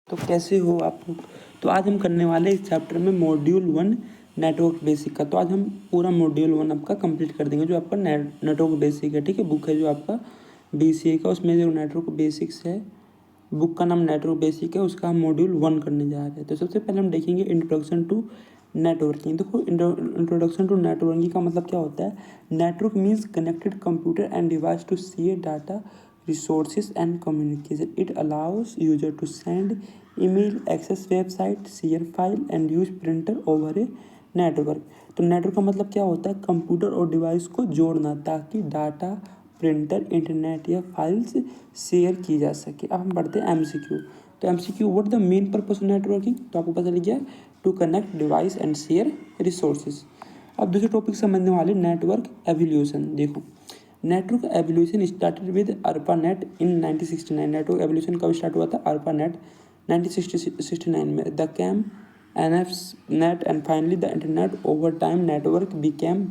तो कैसे हो आप लोग। तो आज हम करने वाले इस चैप्टर में मॉड्यूल 1 नेटवर्क बेसिक का। तो आज हम पूरा मॉड्यूल 1 आपका कंप्लीट कर देंगे, जो आपका नेटवर्क बेसिक है। ठीक है, बुक है जो आपका BCA का, उसमें जो नेटवर्क बेसिक्स है, बुक का नाम नेटवर्क बेसिक है, उसका हम मॉड्यूल 1 करने जा रहे हैं। तो सबसे पहले हम देखेंगे इंट्रोडक्शन टू नेटवर्किंग। देखो, इंट्रोडक्शन टू नेटवर्किंग का मतलब क्या होता है। Network means connected computer and device to share data, resources and communication. It allows user to send email, access website, share file and use printer over a network. तो network का मतलब क्या होता है, कंप्यूटर और डिवाइस को जोड़ना ताकि डाटा, प्रिंटर, इंटरनेट या फाइल्स शेयर की जा सके। अब हम बढ़ते हैं MCQ। तो MCQ, what the main purpose of networking. तो आपको पता लग गया, to connect device and share resources. अब दूसरे टॉपिक समझने वाले नेटवर्क एवोल्यूशन। देखो, network evolution started with ARPANET in 1969। Network evolution कब स्टार्ट हुआ था, ARPANET 1969 में। The came NFNet and finally the internet. Over time network became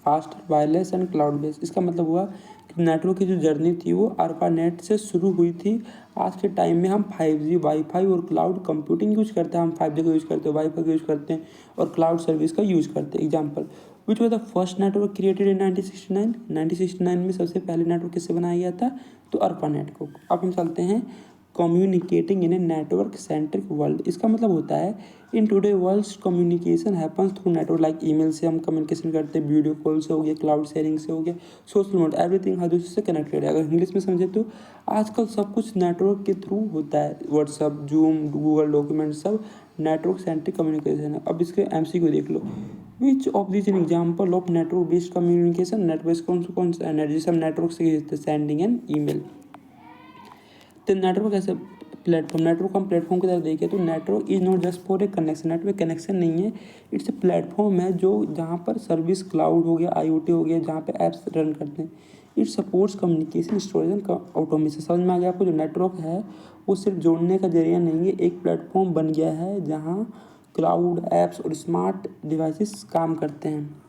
fast, wireless and cloud based. इसका मतलब हुआ कि नेटवर्क की जो जर्नी थी वो ARPANET से शुरू हुई थी। आज के टाइम में हम 5G, वाईफाई और क्लाउड कंप्यूटिंग यूज करते हैं। हम 5G का यूज़ करते हैं, वाईफाई का यूज़ करते हैं और क्लाउड सर्विस का यूज़ करते हैं। Example, which was the first network created in 1969। 1969 में सबसे पहले नेटवर्क किससे बनाया गया था, तो ARPANET को। अब हम चलते हैं communicating in a network centric world. इसका मतलब होता है, in today world communication happens through network. Like email से हम कम्युनिकेशन करते हैं, वीडियो कॉल से हो गया, क्लाउड शेयरिंग से हो गया, सोशल मीडिया, एवरीथिंग हर दूसरे से कनेक्टेड है। अगर इंग्लिश में समझे तो आजकल सब कुछ नेटवर्क के थ्रू होता है। व्हाट्सअप, जूम, गूगल डॉक्यूमेंट, सब नेटवर्क सेंट्रिक कम्युनिकेशन है। अब इसके MCQ देख लो, which of this an example of network based communication. Network कौन सा एनर्जी सब नेटवर्क से सेंडिंग एंड ईमेल। तो नेटवर्क ऐसे प्लेटफॉर्म, नेटवर्क हम प्लेटफॉर्म की तरफ देखें तो network is not just for a connection. Network connection नहीं है, इट्स ए प्लेटफॉर्म है जो जहाँ पर सर्विस, क्लाउड हो गया, IoT हो गया, जहाँ पे ऐप्स रन करते हैं। It supports communication, storage and automation. समझ में आ गया आपको। जो नेटवर्क है वो सिर्फ जोड़ने का जरिया नहीं है, एक प्लेटफॉर्म बन गया है जहाँ क्लाउड, ऐप्स और स्मार्ट डिवाइसेस काम करते हैं।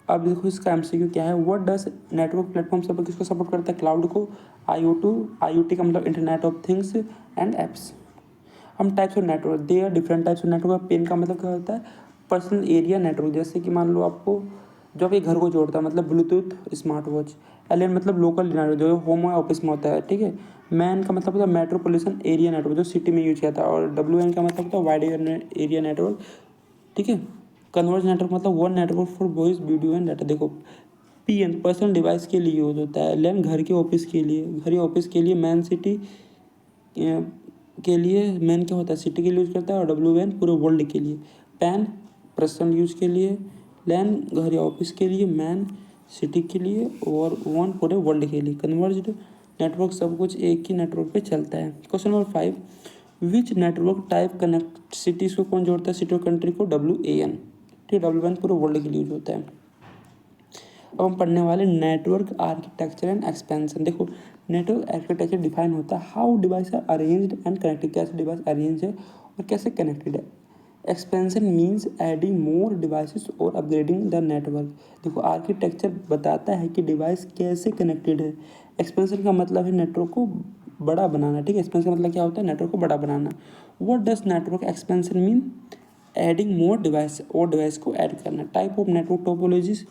अब देखो इसका MCQ क्या है, what does network platform support, किसको सपोर्ट करता है, क्लाउड को, IoT का मतलब internet of things and apps. हम types of network, they are different types of network. PAN का मतलब क्या होता है, पर्सनल एरिया नेटवर्क। जैसे कि मान लो आपको जो आपके घर को जोड़ता है, मतलब ब्लूटूथ, स्मार्ट वॉच। एलियन मतलब लोकल नेटवर्क, जो होम या ऑफिस में होता है। ठीक है। मैन का मतलब होता है मेट्रोपोलिटन एरिया नेटवर्क, जो सिटी में यूज किया था। और WN का मतलब होता है वाइड एरिया नेटवर्क। ठीक है। कन्वर्ज नेटवर्क मतलब one network for voice, video and data. देखो, PN पर्सनल डिवाइस के लिए यूज होता है। LAN घर के ऑफिस के लिए, घर या ऑफिस के लिए। मैन सिटी के लिए, मैन क्या होता है, सिटी के लिए यूज करता है। और WN पूरे वर्ल्ड के लिए। पैन पर्सनल यूज के लिए, LAN घर या ऑफिस के लिए, मैन सिटी के लिए, और वन पूरे वर्ल्ड के लिए। कन्वर्ज्ड नेटवर्क सब कुछ एक ही नेटवर्क पे चलता है। क्वेश्चन नंबर 5, विच नेटवर्क टाइप कनेक्ट सिटीज़ को कौन जोड़ता है, सिटी और कंट्री को, WAN। ठीक है, WAN पूरे वर्ल्ड के लिए यूज होता है। अब हम पढ़ने वाले नेटवर्क आर्किटेक्चर एंड एक्सपेंशन। देखो, नेटवर्क आर्किटेक्चर डिफाइन होता है, how device are arranged and connected, कैसे डिवाइस अरेंज है और कैसे कनेक्टेड है। Expansion means adding more devices और अपग्रेडिंग द नेटवर्क। देखो, आर्किटेक्चर बताता है कि डिवाइस कैसे कनेक्टेड है। एक्सपेंशन का मतलब है नेटवर्क को बड़ा बनाना। ठीक है, एक्सपेंशन का मतलब क्या होता है, नेटवर्क को बड़ा बनाना। What does network expansion mean, adding more device, और डिवाइस को ऐड करना। टाइप ऑफ नेटवर्क टोपोलॉजीज,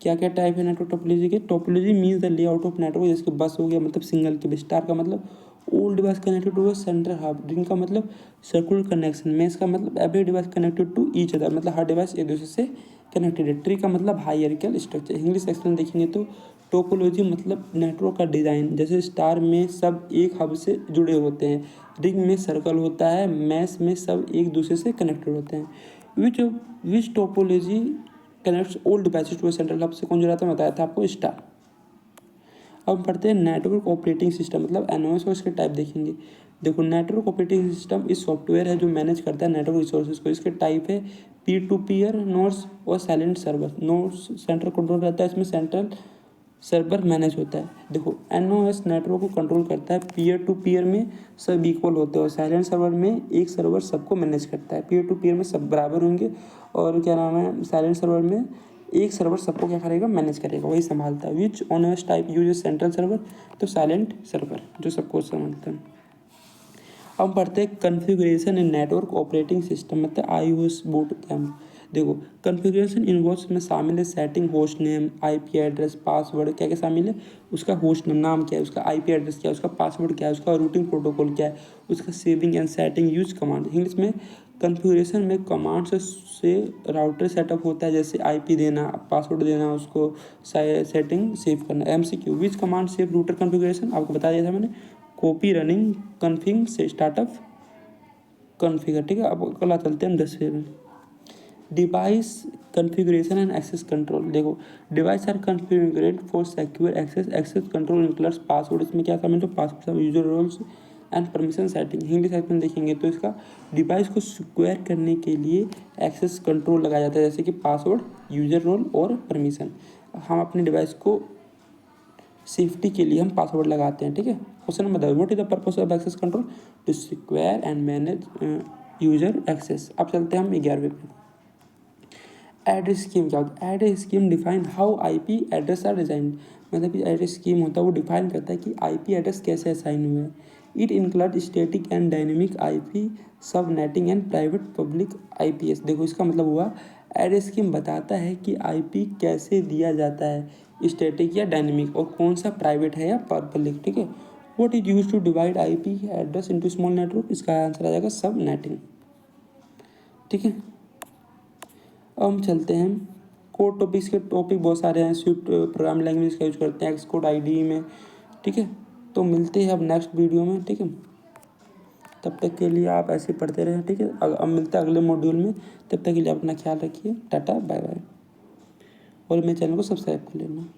क्या क्या टाइप है नेटवर्क टोपोलॉजी के। Topology means the layout of network, जैसे बस हो गया मतलब सिंगल के। स्टार का मतलब all device connected to a central hub. Ring का मतलब सर्कुलर कनेक्शन। मेश का मतलब every device connected to each other, मतलब हर डिवाइस एक दूसरे से कनेक्टेड है। ट्री का मतलब हायरार्किकल स्ट्रक्चर। इंग्लिश एक्सप्लेन देखेंगे तो टोपोलॉजी मतलब नेटवर्क का डिज़ाइन। जैसे स्टार में सब एक हब से जुड़े होते हैं, रिंग में सर्कल होता है, मैश में सब एक दूसरे से कनेक्टेड होते हैं। Which topology connects all devices to central hub से कौन जुड़ा था, बताया था आपको, स्टार। अब पढ़ते हैं नेटवर्क ऑपरेटिंग सिस्टम, मतलब NOS और इसके टाइप देखेंगे। देखो, नेटवर्क ऑपरेटिंग सिस्टम इस सॉफ्टवेयर है जो मैनेज करता है नेटवर्क रिसोर्सेज को। इसके टाइप है पीयर टू पीयर, नोड्स और silent server. Nodes central control रहता है, इसमें सेंट्रल सर्वर मैनेज होता है। देखो, NOS नेटवर्क को कंट्रोल करता है। पीयर टू पीयर में सब इक्वल होते हैं, और साइलेंट सर्वर में एक सर्वर सबको मैनेज करता है। पीयर टू पीयर में सब बराबर होंगे, और क्या नाम है, साइलेंट सर्वर में एक सर्वर सबको क्या करेगा, मैनेज करेगा, वही संभालता है। विच NOS type use central server, तो साइलेंट सर्वर जो सबको संभालता है। हम पढ़ते हैं कॉन्फ़िगरेशन इन नेटवर्क ऑपरेटिंग सिस्टम, मतलब आईओएस बूट कैम्प। देखो कॉन्फ़िगरेशन इन्वॉल्व्स में शामिल है setting host name, IP address, password, क्या क्या शामिल है, उसका होस्ट नेम नाम क्या है, उसका आईपी एड्रेस क्या है, उसका पासवर्ड क्या है, उसका रूटिंग प्रोटोकॉल क्या है, उसका saving and setting use command. English में कॉन्फ़िगरेशन में कमांड से राउटर सेटअप होता है, जैसे आईपी देना, पासवर्ड देना, उसको सेटिंग सेव करना। MCQ, which command save router configuration, आपको बता दिया था मैंने, कॉपी रनिंग कन्फिग से स्टार्टअप कॉन्फ़िगर। ठीक है, अब कल चलते हैं हम 10वें में। Device configuration and access control. देखो device are configured for secure access, access control includes password, इसमें क्या शामिल है, password, user roles and permission setting. English में देखेंगे तो इसका डिवाइस को सिक्योर करने के लिए एक्सेस कंट्रोल लगाया जाता है, जैसे कि पासवर्ड, यूजर रोल और परमिशन। हम अपने डिवाइस को सेफ्टी के लिए हम पासवर्ड लगाते हैं। ठीक है, question number 10, what is the purpose of access control, to secure and manage user access. अब चलते हैं हम 11वें पे। एड्रेस स्कीम क्या होता है, address scheme define how IP address are design, मतलब कि एड्रेस स्कीम होता है वो डिफाइन करता है कि आईपी एड्रेस कैसे असाइन हुए हैं। It include static and dynamic IP, subnetting and private public IPs. देखो इसका मतलब हुआ एड्रेस स्कीम बताता है कि आईपी कैसे दिया जाता है, स्टैटिक या डायनेमिक, और कौन सा प्राइवेट है या पब्लिक। ठीक है, what is use to divide IP address into small network, इसका आंसर आ जाएगा सब नेटिंग। ठीक है, अब हम चलते हैं कोड टॉपिक्स के। टॉपिक बहुत सारे हैं, स्विफ्ट प्रोग्राम लैंग्वेज का यूज करते हैं, एक्सकोड आईडी में। ठीक है, तो मिलते हैं अब नेक्स्ट वीडियो में। ठीक है, तब तक के लिए आप ऐसे पढ़ते रहें। ठीक है, अब मिलते हैं अगले मॉड्यूल में, तब तक के लिए अपना ख्याल रखिए, टाटा बाय बाय, और मेरे चैनल को सब्सक्राइब कर लेना।